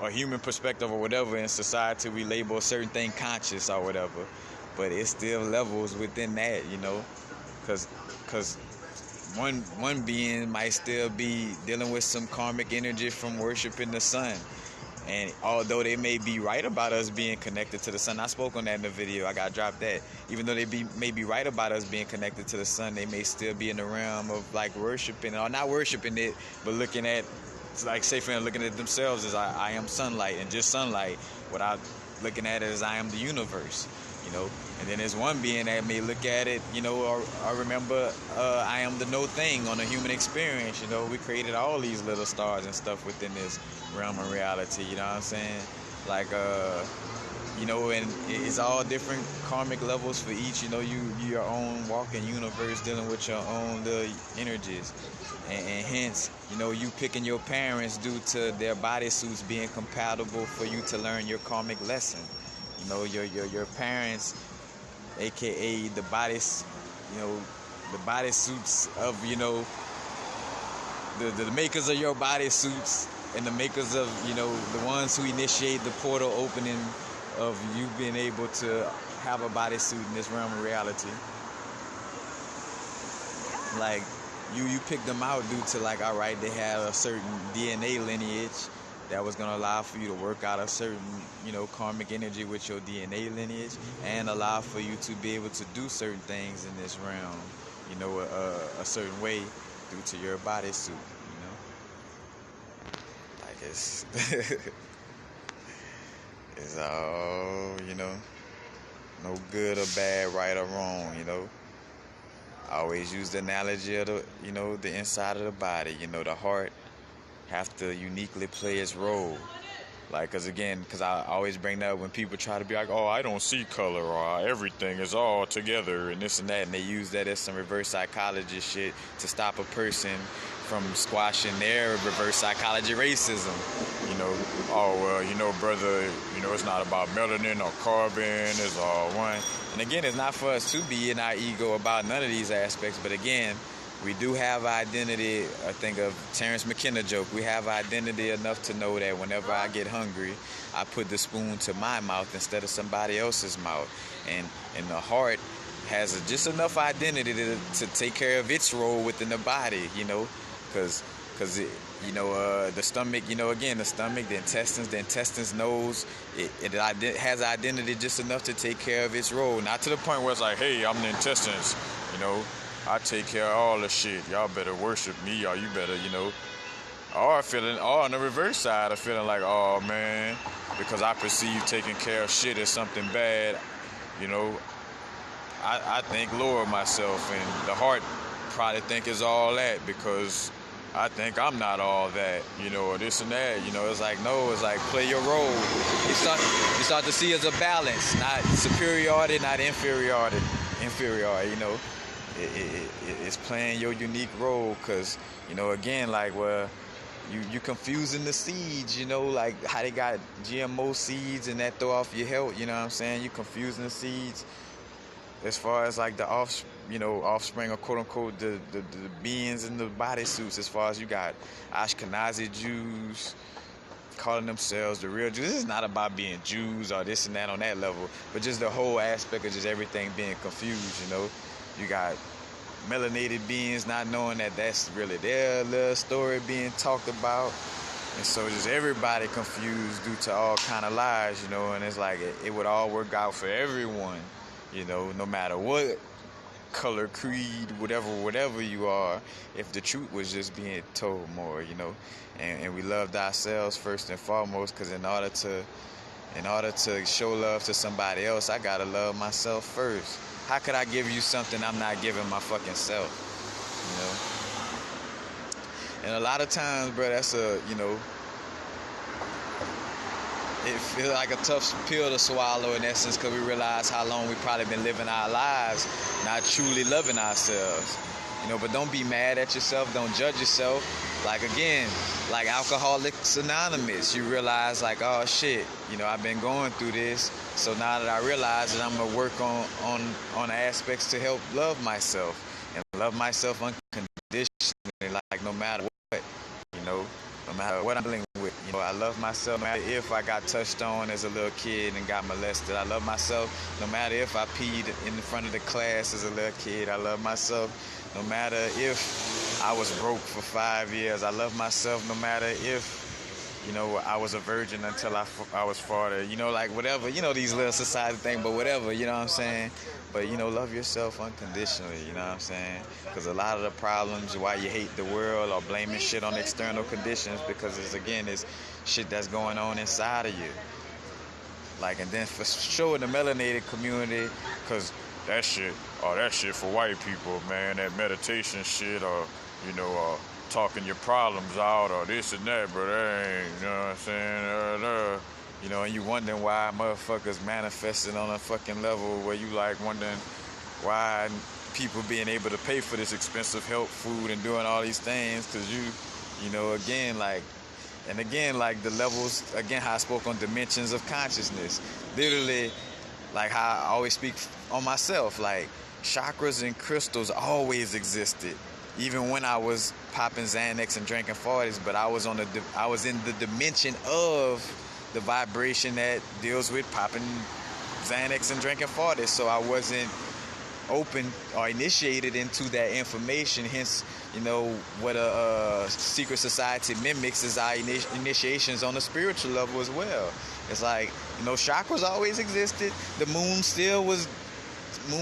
a human perspective or whatever in society we label a certain thing conscious or whatever, but it's still levels within that, you know, because one being might still be dealing with some karmic energy from worshiping the sun. And although they may be right about us being connected to the sun, I spoke on that in the video, I got dropped that. Even though they may be right about us being connected to the sun, they may still be in the realm of like worshiping, or not worshiping it, but looking at, like, say for looking at themselves as I am sunlight and just sunlight, without looking at it as I am the universe, you know. And then there's one being that may look at it, you know, or remember, I am the no thing on a human experience, you know. We created all these little stars and stuff within this realm of reality, you know what I'm saying? Like, and it's all different karmic levels for each. You your own walking universe dealing with your own little energies, and hence, you picking your parents due to their bodysuits being compatible for you to learn your karmic lesson. Your parents, aka the bodies, the bodysuits of the makers of your bodysuits, and the makers of the ones who initiate the portal opening of you being able to have a bodysuit in this realm of reality. Like, you pick them out due to, like, all right, they have a certain DNA lineage that was going to allow for you to work out a certain karmic energy with your DNA lineage, and allow for you to be able to do certain things in this realm a certain way due to your bodysuit. Like, it's it's all no good or bad, right or wrong. I always use the analogy of the inside of the body. The heart have to uniquely play its role. Like, because I always bring that up when people try to be like, oh, I don't see color, or everything is all together, and this and that, and they use that as some reverse psychology shit to stop a person from squashing their reverse psychology racism. Oh, well, brother, it's not about melanin or carbon, it's all one. And again, it's not for us to be in our ego about none of these aspects, but again, we do have identity. I think of Terrence McKenna joke. We have identity enough to know that whenever I get hungry, I put the spoon to my mouth instead of somebody else's mouth. And the heart has just enough identity to take care of its role within the body, because the stomach, again, the stomach, the intestines knows it has identity just enough to take care of its role. Not to the point where it's like, hey, I'm the intestines, I take care of all the shit. Y'all better worship me, or you better, Or on the reverse side of feeling like, oh man, because I perceive taking care of shit as something bad, I think lower myself, and the heart probably think is all that because I think I'm not all that, or this and that, it's like, no, it's like play your role. You start to see as a balance, not superiority, not inferiority, it's playing your unique role, because again, like, well, you confusing the seeds, like how they got GMO seeds and that throw off your health, you confusing the seeds as far as like the offspring, or quote unquote the beings in the bodysuits. As far as you got Ashkenazi Jews calling themselves the real Jews. This is not about being Jews or this and that on that level, but just the whole aspect of just everything being confused. You got melanated beings not knowing that that's really their little story being talked about, and so just everybody confused due to all kind of lies, and it's like it would all work out for everyone, no matter what color, creed, whatever you are, if the truth was just being told more, and we loved ourselves first and foremost, because in order to show love to somebody else, I gotta love myself first. How could I give you something I'm not giving my fucking self? And a lot of times, bro, that's it feels like a tough pill to swallow in essence, because we realize how long we've probably been living our lives not truly loving ourselves. But don't be mad at yourself. Don't judge yourself. Like, again, like Alcoholics Anonymous, you realize like, oh shit, I've been going through this. So now that I realize that I'm gonna work on aspects to help love myself, and love myself unconditionally, like no matter what, no matter what I'm dealing with. I love myself no matter if I got touched on as a little kid and got molested. I love myself no matter if I peed in front of the class as a little kid. I love myself no matter if I was broke for 5 years. I love myself no matter if, I was a virgin until I was 40. Like whatever, these little society things, but whatever, you know what I'm saying? But, love yourself unconditionally, you know what I'm saying? Because a lot of the problems why you hate the world or blaming shit on external conditions, because it's shit that's going on inside of you. Like, and then for sure in the melanated community, because that shit for white people, man, that meditation shit, or, talking your problems out or this and that, but that ain't, you know what I'm saying? You know, and you wondering why motherfuckers manifesting on a fucking level where you like wondering why people being able to pay for this expensive health food and doing all these things, because you know, again, like, and again, like the levels, again, how I spoke on dimensions of consciousness. Literally, like how I always speak on myself, like chakras and crystals always existed. Even when I was popping Xanax and drinking 40s, but I was in the dimension of the vibration that deals with popping Xanax and drinking 40s. So I wasn't open or initiated into that information. Hence, you know, what a secret society mimics is our initiations on the spiritual level as well. It's like, you know, chakras always existed. The moon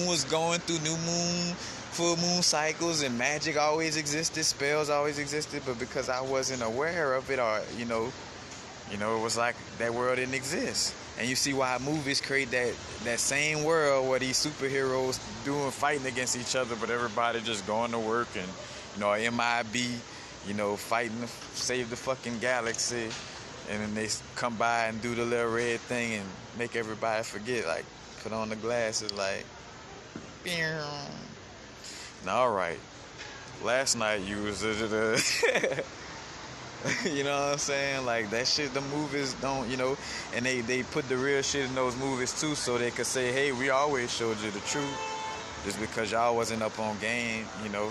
was going through new moon, full moon cycles, and magic always existed, spells always existed. But because I wasn't aware of it, or it was like that world didn't exist. And you see why movies create that same world where these superheroes fighting against each other, but everybody just going to work and, you know, MIB, you know, fighting to save the fucking galaxy. And then they come by and do the little red thing and make everybody forget, like, put on the glasses, like, all right. Last night you was you know what I'm saying? Like, that shit, the movies don't, you know, and they put the real shit in those movies too, so they could say, hey, we always showed you the truth, just because y'all wasn't up on game, you know.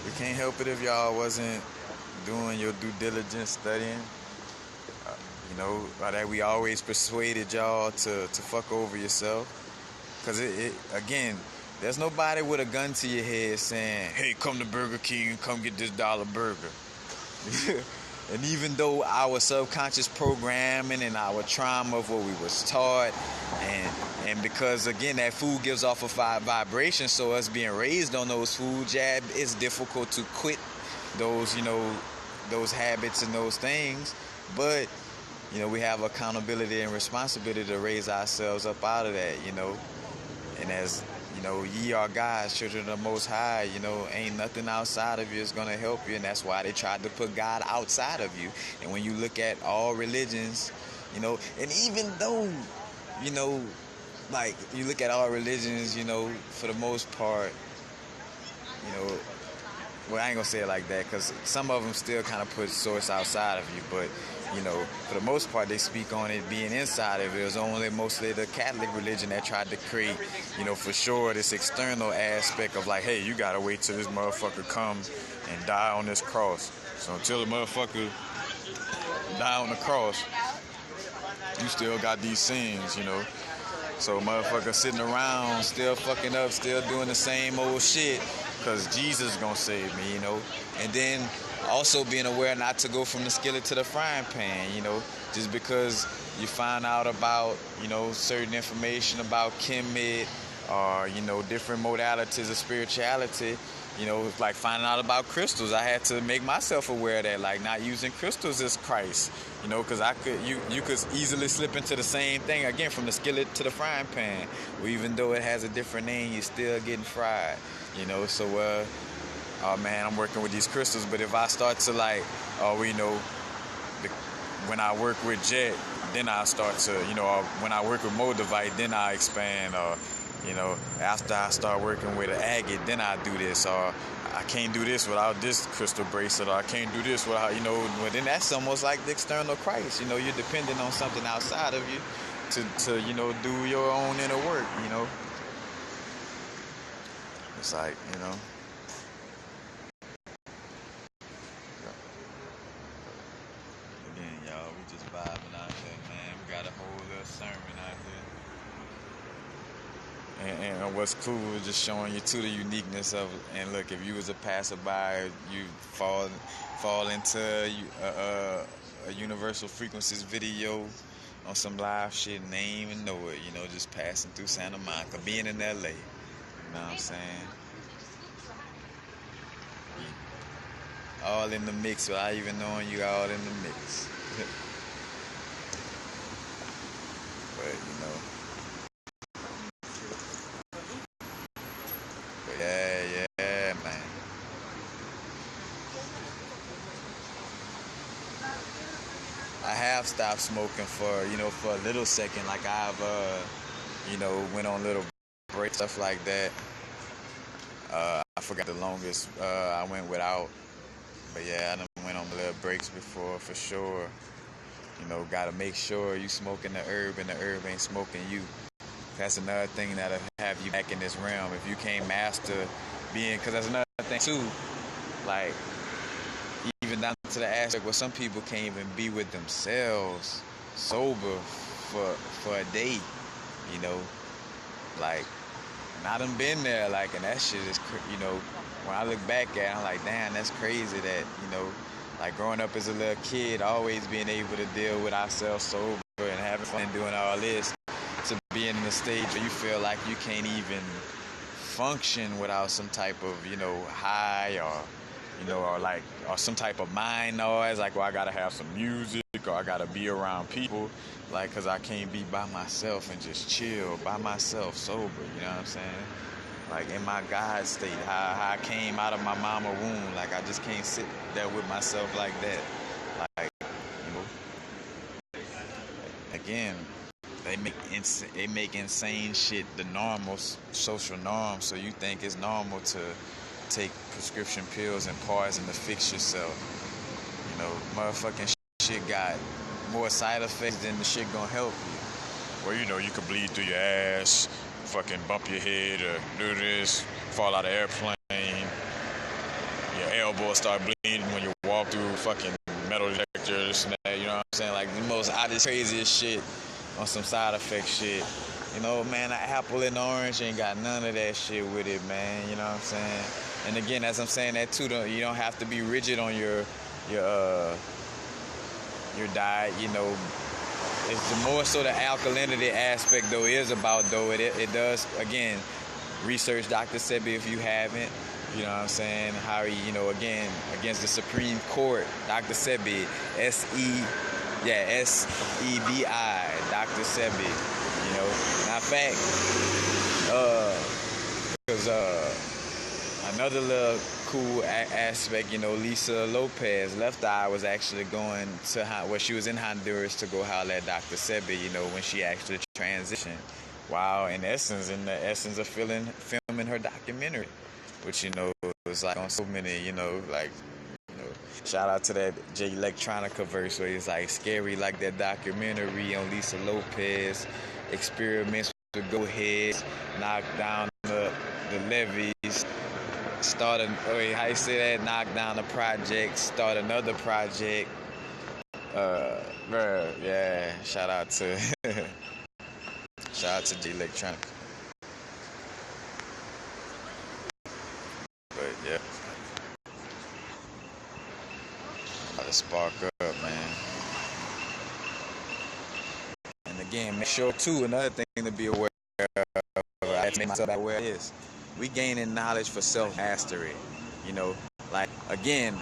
We can't help it if y'all wasn't doing your due diligence studying, you know, or that we always persuaded y'all to fuck over yourself. Because again, there's nobody with a gun to your head saying, hey, come to Burger King and come get this $1 burger. And even though our subconscious programming and our trauma of what we was taught, and because, again, that food gives off a vibration, so us being raised on those foods, yeah, it's difficult to quit those, you know, those habits and those things. But, you know, we have accountability and responsibility to raise ourselves up out of that, you know. And as, you know, ye are God's children of the Most High, you know, ain't nothing outside of you is going to help you. And that's why they tried to put God outside of you. And when you look at all religions, you know, and even though, you know, like, you look at all religions, you know, for the most part, you know, well, I ain't gonna say it like that, because some of them still kind of put source outside of you, but, you know, for the most part, they speak on it being inside of it. It was only mostly the Catholic religion that tried to create, you know, for sure, this external aspect of like, hey, you gotta wait till this motherfucker comes and die on this cross. So until the motherfucker die on the cross, you still got these sins, you know. So motherfucker sitting around still fucking up, still doing the same old shit, because Jesus gonna save me, you know. And then also being aware not to go from the skillet to the frying pan, you know, just because you find out about, you know, certain information about Kemet or, you know, different modalities of spirituality. You know, like finding out about crystals. I had to make myself aware of that, like not using crystals as Christ, you know, because you could easily slip into the same thing, again, from the skillet to the frying pan, where even though it has a different name, you're still getting fried, you know. So, oh man, I'm working with these crystals, but if I start to like, when I work with Jet, then I start to, you know, when I work with Moldavite, then I expand, you know, after I start working with an agate, then I do this, or I can't do this without this crystal bracelet, or I can't do this without, you know, well, then that's almost like the external Christ, you know, you're dependent on something outside of you to you know, do your own inner work, you know. It's like, you know. Again, y'all, we just vibing out here, man. We got a whole little sermon out here. And what's cool is just showing you too the uniqueness of it. And look, if you was a passerby, you fall into a Universal Frequencies video on some live shit and they ain't even know it, you know, just passing through Santa Monica, being in LA. You know what I'm saying? All in the mix without even knowing you all in the mix. But, you know. But yeah, man. I've stopped smoking for a little second. Like I've went on little breaks, stuff like that. I forgot the longest I went without, but yeah, I done went on little breaks before for sure. Gotta make sure you smoking the herb and the herb ain't smoking you. That's another thing that'll have you back in this realm if you can't master being. Because that's another thing too. Like even down to the aspect where some people can't even be with themselves sober for a day. You know, like, and I done been there. Like, and that shit is, when I look back at it, I'm like, damn, that's crazy that, like growing up as a little kid, always being able to deal with ourselves sober and having fun and doing all this, to being in a stage where you feel like you can't even function without some type of, high or some type of mind noise, like, well, I gotta have some music or I gotta be around people, like, cause I can't be by myself and just chill by myself sober, you know what I'm saying? Like in my God state, how I came out of my mama womb, like I just can't sit there with myself like that. Like, again, they make insane shit the normal social norm, so you think it's normal to take prescription pills and poison to fix yourself. Motherfucking shit got more side effects than the shit gonna help you. Well, you could bleed through your ass, fucking bump your head or do this, fall out of airplane, your elbow start bleeding when you walk through fucking metal detectors and that, you know what I'm saying? Like the most oddest, craziest shit on some side effect shit. Man, an apple and orange ain't got none of that shit with it, man, you know what I'm saying? And again, as I'm saying that too, you don't have to be rigid on your diet, It's the more so the alkalinity aspect, though, is about, though, it does, again, research Dr. Sebi if you haven't, you know what I'm saying, how he, again, against the Supreme Court, Dr. Sebi, S-E-B-I, Dr. Sebi, Matter of fact, because another little cool aspect, Lisa Lopez, Left Eye, was actually going to, she was in Honduras to go holler at Dr. Sebi, when she actually transitioned. Wow, in the essence of filming her documentary, which, was like on so many, shout out to that J Electronica verse where it's like scary like that documentary on Lisa Lopez, experiments with go-aheads, knock down the levees, how you say that? Knock down the project, start another project. Yeah. Shout out to J Electronica. But yeah, about to spark up, man. And again, make sure too. Another thing to be aware of. I have to make myself aware is we gaining knowledge for self-mastery. Like, again,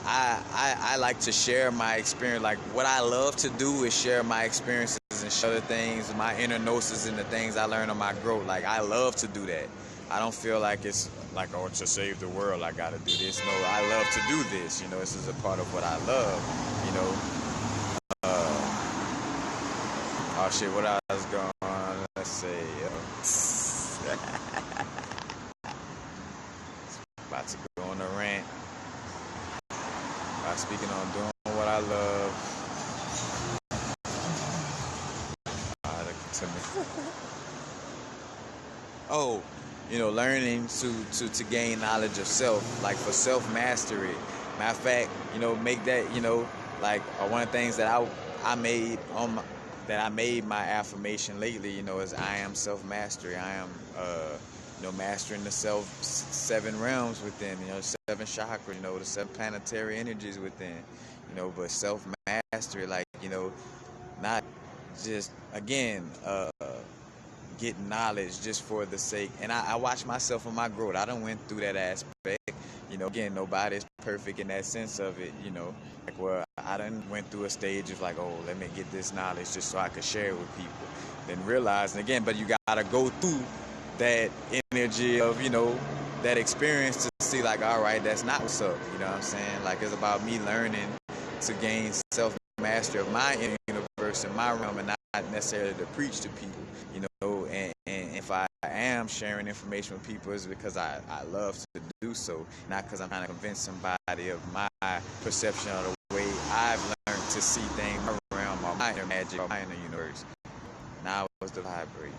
I like to share my experience. Like, what I love to do is share my experiences and share the things, my inner gnosis and the things I learn on my growth. Like, I love to do that. I don't feel like it's like, oh, to save the world, I gotta do this. No, I love to do this. This is a part of what I love. Oh shit, what I was going on? Let's see. About to go on a rant. Speaking on doing what I love. Oh, learning to gain knowledge of self, like for self-mastery. Matter of fact, make that, like one of the things that I made my affirmation lately, is I am self-mastery. I am, mastering the seven realms within, 7 chakras, the 7 planetary energies within, but self-mastery, like, not just, again, getting knowledge just for the sake. And I watch myself on my growth. I done went through that aspect. Again, nobody's perfect in that sense of it, like, well, I done went through a stage of like, oh, let me get this knowledge just so I could share it with people. Then realizing again, but you gotta go through that energy of, that experience to see like, all right, that's not what's up. You know what I'm saying? Like, it's about me learning to gain self master of my inner universe and my realm, and not necessarily to preach to people, you know. And if I am sharing information with people, it's because I love to do so, not because I'm trying to convince somebody of my perception of the way I've learned to see things, my realm, or my inner magic, or my inner universe. Now it's the vibrate.